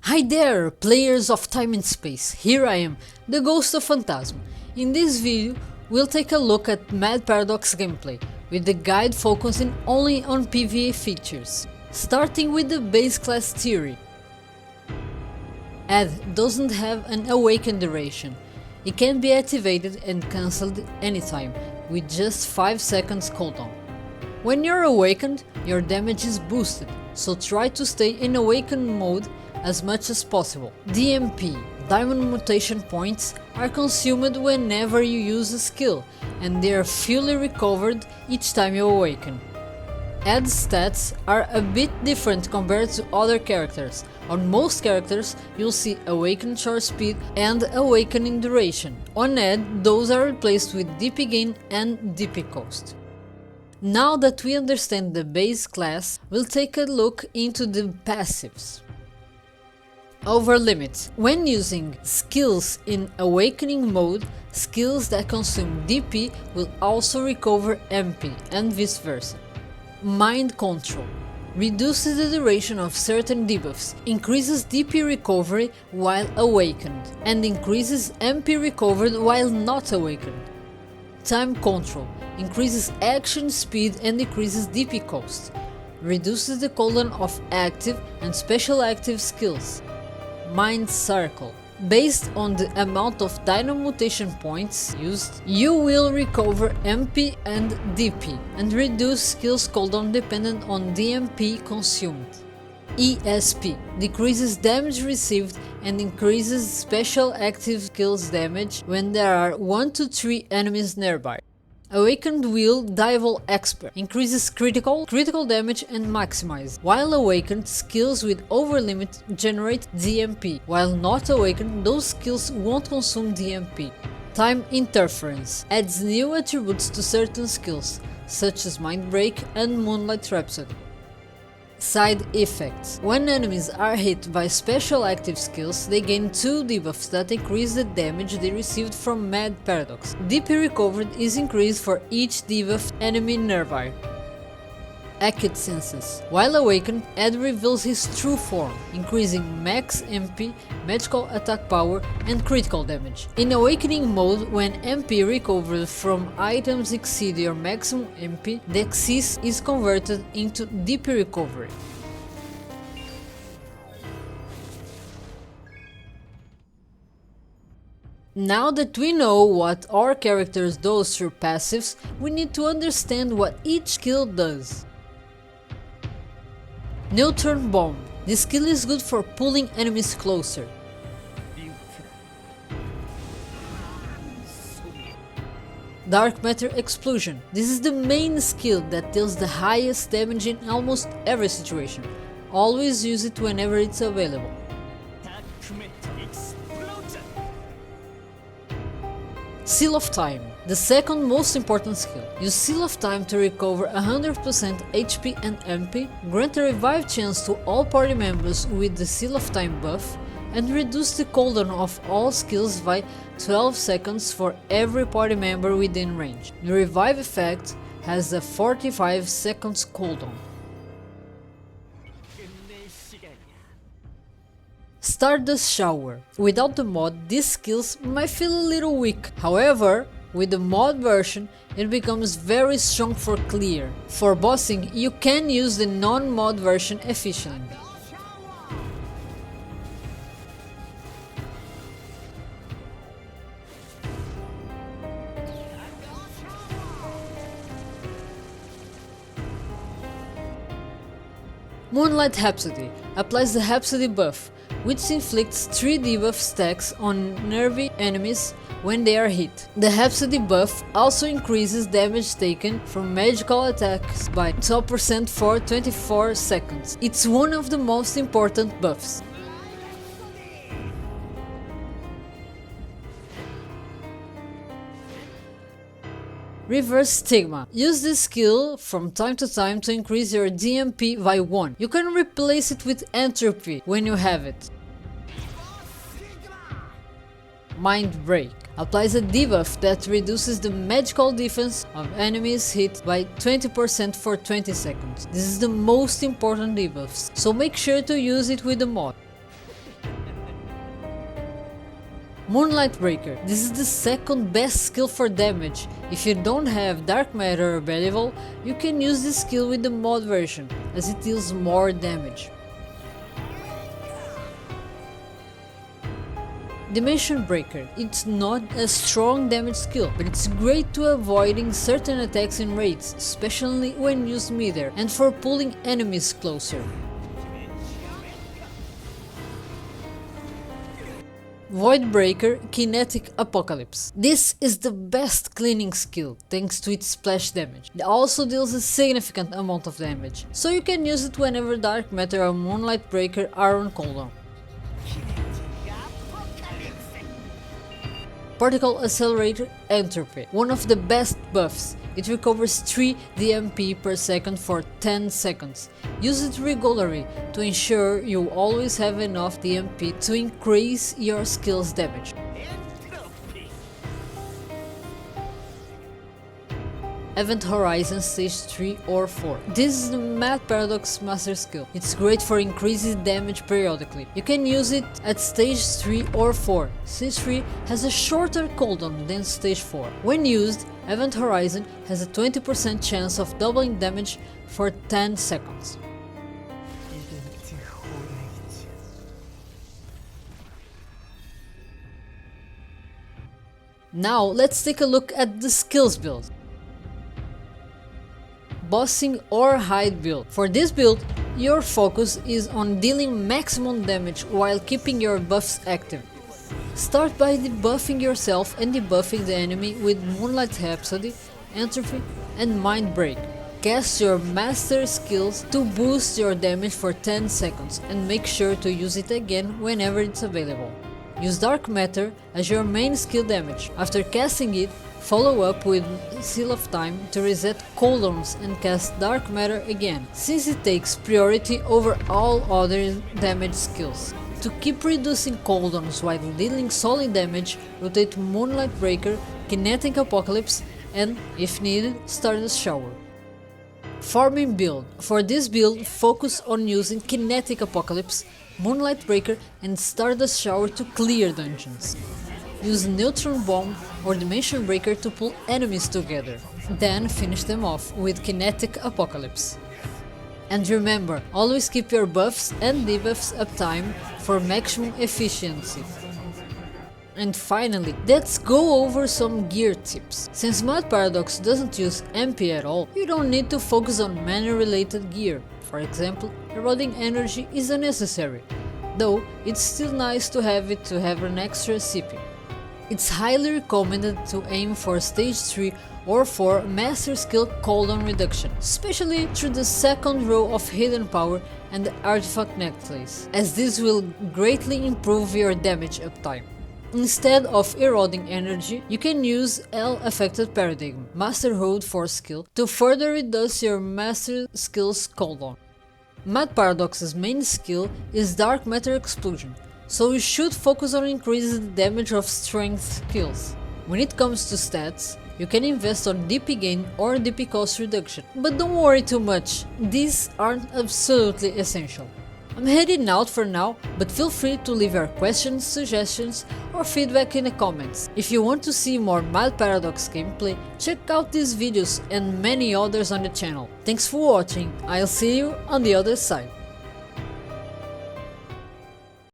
Hi there, players of time and space, here I am, the ghost of Fantasmo. In this video, we'll take a look at Mad Paradox gameplay, with the guide focusing only on PvE features. Starting with the base class theory. Ed doesn't have an awaken duration. It can be activated and cancelled anytime, with just 5 seconds cooldown. When you're awakened, your damage is boosted, so try to stay in awakened mode as much as possible. DMP, Diamond Mutation Points, are consumed whenever you use a skill, and they are fully recovered each time you awaken. Ed's stats are a bit different compared to other characters. On most characters, you'll see Awaken Short Speed and Awakening Duration. On Ed, those are replaced with DP Gain and DP Cost. Now that we understand the base class, we'll take a look into the passives. Over limit. When using skills in awakening mode, skills that consume DP will also recover MP and vice versa. Mind Control. Reduces the duration of certain debuffs, increases DP recovery while awakened, and increases MP recovered while not awakened. Time Control. Increases action speed and decreases DP cost. Reduces the cooldown of active and special active skills. Mind Circle. Based on the amount of Dino Mutation points used, you will recover MP and DP, and reduce skills cooldown dependent on DMP consumed. ESP. Decreases damage received and increases special active skills damage when there are 1 to 3 enemies nearby. Awakened Will Dival Expert increases critical damage and maximize. While awakened, skills with overlimit generate DMP. While not awakened, those skills won't consume DMP. Time Interference adds new attributes to certain skills, such as Mind Break and Moonlight Rhapsody. Side effects. When enemies are hit by special active skills, they gain 2 debuffs that increase the damage they received from Mad Paradox. DP recovered is increased for each debuff enemy nearby. Acute Senses. While awakened, Ed reveals his true form, increasing max MP, magical attack power, and critical damage. In awakening mode, when MP recovered from items exceed your maximum MP, the excess is converted into DP recovery. Now that we know what our characters does through passives, we need to understand what each skill does. Neutron Bomb. This skill is good for pulling enemies closer. Dark Matter Explosion. This is the main skill that deals the highest damage in almost every situation. Always use it whenever it's available. Seal of Time. The second most important skill. Use Seal of Time to recover 100% HP and MP, grant a revive chance to all party members with the Seal of Time buff, and reduce the cooldown of all skills by 12 seconds for every party member within range. The revive effect has a 45 seconds cooldown. Stardust Shower. Without the mod, these skills might feel a little weak. However, with the mod version, it becomes very strong for clear. For bossing, you can use the non-mod version efficiently. Moonlight Rhapsody applies the Rhapsody buff, which inflicts 3 debuff stacks on nervy enemies when they are hit. The Rhapsody buff also increases damage taken from magical attacks by 12% for 24 seconds. It's one of the most important buffs. Reverse Stigma. Use this skill from time to time to increase your DMP by 1. You can replace it with Entropy when you have it. Mind Break. Applies a debuff that reduces the magical defense of enemies hit by 20% for 20 seconds. This is the most important debuff, so make sure to use it with the mod. Moonlight Breaker. This is the second best skill for damage. If you don't have Dark Matter available, you can use this skill with the mod version, as it deals more damage. Dimension Breaker. It's not a strong damage skill, but it's great to avoiding certain attacks in raids, especially when used mid-air, and for pulling enemies closer. Void Breaker Kinetic Apocalypse. This is the best cleaning skill thanks to its splash damage. It also deals a significant amount of damage, so you can use it whenever Dark Matter or Moonlight Breaker are on cooldown. Particle Accelerator Entropy. One of the best buffs. It recovers 3 DMP per second for 10 seconds. Use it regularly to ensure you always have enough DMP to increase your skill's damage. Event Horizon Stage 3 or 4. This is the Mad Paradox Master skill. It's great for increasing damage periodically. You can use it at Stage 3 or 4. Stage 3 has a shorter cooldown than Stage 4. When used, Event Horizon has a 20% chance of doubling damage for 10 seconds. Now let's take a look at the skills build. Bossing or Hide build. For this build, your focus is on dealing maximum damage while keeping your buffs active. Start by debuffing yourself and debuffing the enemy with Moonlight Rhapsody, Entropy and Mind Break. Cast your master skills to boost your damage for 10 seconds and make sure to use it again whenever it's available. Use Dark Matter as your main skill damage. After casting it, follow up with Seal of Time to reset cooldowns and cast Dark Matter again, since it takes priority over all other damage skills. To keep reducing cooldowns while dealing solid damage, rotate Moonlight Breaker, Kinetic Apocalypse and, if needed, Stardust Shower. Farming build. For this build, focus on using Kinetic Apocalypse, Moonlight Breaker and Stardust Shower to clear dungeons. Use Neutron Bomb or Dimension Breaker to pull enemies together, then finish them off with Kinetic Apocalypse. And remember, always keep your buffs and debuffs uptime for maximum efficiency. And finally, let's go over some gear tips. Since Mad Paradox doesn't use MP at all, you don't need to focus on mana related gear. For example, eroding energy is unnecessary, though it's still nice to have it to have an extra CP. It's highly recommended to aim for Stage 3 or 4 Master Skill cooldown reduction, especially through the second row of Hidden Power and the Artifact Necklace, as this will greatly improve your damage uptime. Instead of eroding energy, you can use L-Affected Paradigm, Master Hold 4 skill, to further reduce your Master Skill's cooldown. Mad Paradox's main skill is Dark Matter Explosion, so you should focus on increasing the damage of strength skills. When it comes to stats, you can invest on DP gain or DP cost reduction, but don't worry too much, these aren't absolutely essential. I'm heading out for now, but feel free to leave your questions, suggestions or feedback in the comments. If you want to see more Mad Paradox gameplay, check out these videos and many others on the channel. Thanks for watching, I'll see you on the other side.